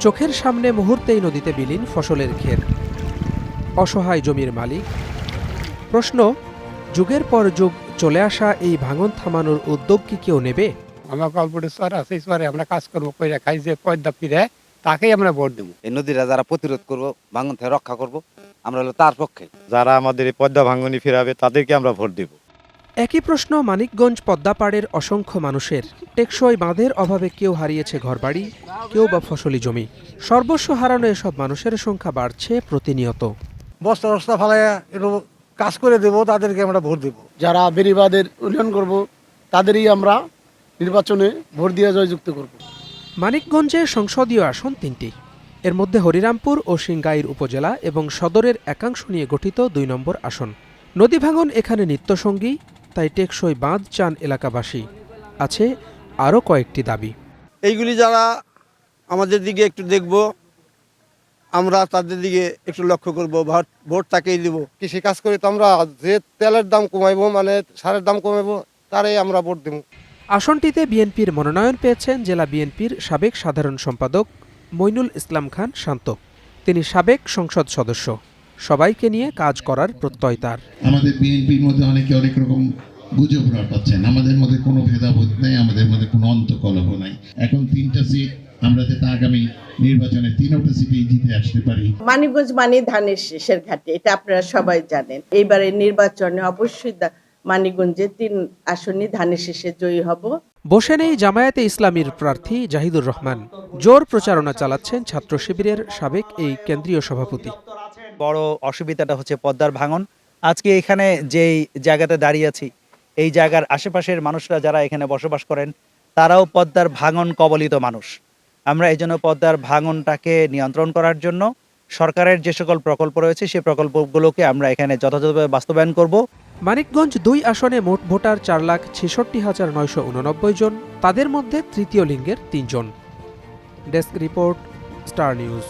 চোখের সামনে মুহূর্তেই নদীতে বিলীন ফসলের ক্ষেত, অসহায় জমির মালিক। প্রশ্ন, যুগের পর যুগ চলে আসা এই ভাঙন থামানোর উদ্যোগ কি কেউ নেবে? আমার গল্পটি চর আছে, চরে আমরা কাজ করবো, কইরা খাই, যে পয়দা ফিরে তাকেই আমরা ভোট দেবো। এই নদীরা যারা প্রতিরোধ করব, ভাঙন থেকে রক্ষা করব, আমরা হলো তার পক্ষে। যারা আমাদের এই পদ্মা ভাঙনি ফেরাবে তাদেরকে আমরা ভোট দেব। একই প্রশ্ন মানিকগঞ্জ পদ্মাপাড়ের অসংখ্য মানুষের। টেকসই বাঁধের অভাবে কেউ হারিয়েছে ঘরবাড়ি, কেউ বা ফসলি জমি। সর্বস্ব হারানো এসব মানুষের সংখ্যা বাড়ছে প্রতিনিয়ত। বস্তা বস্তা ফালাইয়া একটু কাজ করে দেবো, তাদেরকে আমরা ভোট দেবো। যারা বেড়িবাঁধের উন্নয়ন করব তাদেরই আমরা নির্বাচনে ভোট দিয়ে জয়যুক্ত করব। মানিকগঞ্জে সংসদীয় আসন ৩টি। এর মধ্যে হরিরামপুর ও সিংগাইর উপজেলা এবং সদরের একাংশ নিয়ে গঠিত ২ নম্বর আসন। নদী ভাঙন এখানে নিত্যসঙ্গী, তাই টেকসই বাঁধ চান এলাকাবাসী। আছে আরও কয়েকটি দাবি। এইগুলি যারা আমাদের দিকে একটু দেখব, আমরা তাদের দিকে একটু লক্ষ্য করব, ভোট তাকেই দেব। কৃষি কাজ করি তো আমরা, যে তেলের দাম কমাইবো, মানে সারের দাম কমাইবো, তারাই আমরা ভোট দেবো। আসনটিতে বিএনপির মনোনয়ন পেয়েছেন জেলা বিএনপির সাবেক সাধারণ সম্পাদক মইনুল ইসলাম খান শান্ত। তিনি সাবেক সংসদ সদস্য। সবাইকে নিয়ে কাজ করার প্রত্যয় তার। আমাদের বিএনপির মধ্যে অনেকে অনেক রকম গুজব রটাচ্ছেন, আমাদের মধ্যে কোনো ভেদাভেদ নেই, আমাদের মধ্যে কোনো অন্তকলহ নাই। এখন 3টা সিট, আমরা যাতে আগামী নির্বাচনে 3টা সিটেই জিতে আসতে পারি। মানিকগঞ্জ মানে ধানের শীষের ঘাটে, এটা আপনারা সবাই জানেন। এইবারে নির্বাচনে অবশ্যই মানিকগঞ্জে 3 আসনে ধানের শীষে জয়ী হব। বসে নেই জামায়াতে ইসলামীর প্রার্থী জাহিদুর রহমান। জোর প্রচারণা চালাচ্ছেন ছাত্র শিবিরের সাবেক এই কেন্দ্রীয় সভাপতি। বড় অসুবিধাটা হচ্ছে পদ্মার ভাঙন। আজকে এখানে যেই জায়গাতে দাঁড়িয়ে আছি, এই জায়গার আশেপাশের মানুষরা যারা এখানে বসবাস করেন, তারাও পদ্মার ভাঙন কবলিত মানুষ। আমরা এই জন্য পদ্মার ভাঙনটাকে নিয়ন্ত্রণ করার জন্য সরকারের যে সকল প্রকল্প রয়েছে, সেই প্রকল্পগুলোকে আমরা এখানে যথাযথভাবে বাস্তবায়ন করব। মানিকগঞ্জ 2 আসনে মোট ভোটার 4,66,989 জন, তাদের মধ্যে তৃতীয় লিঙ্গের 3 জন। Desk report, star news.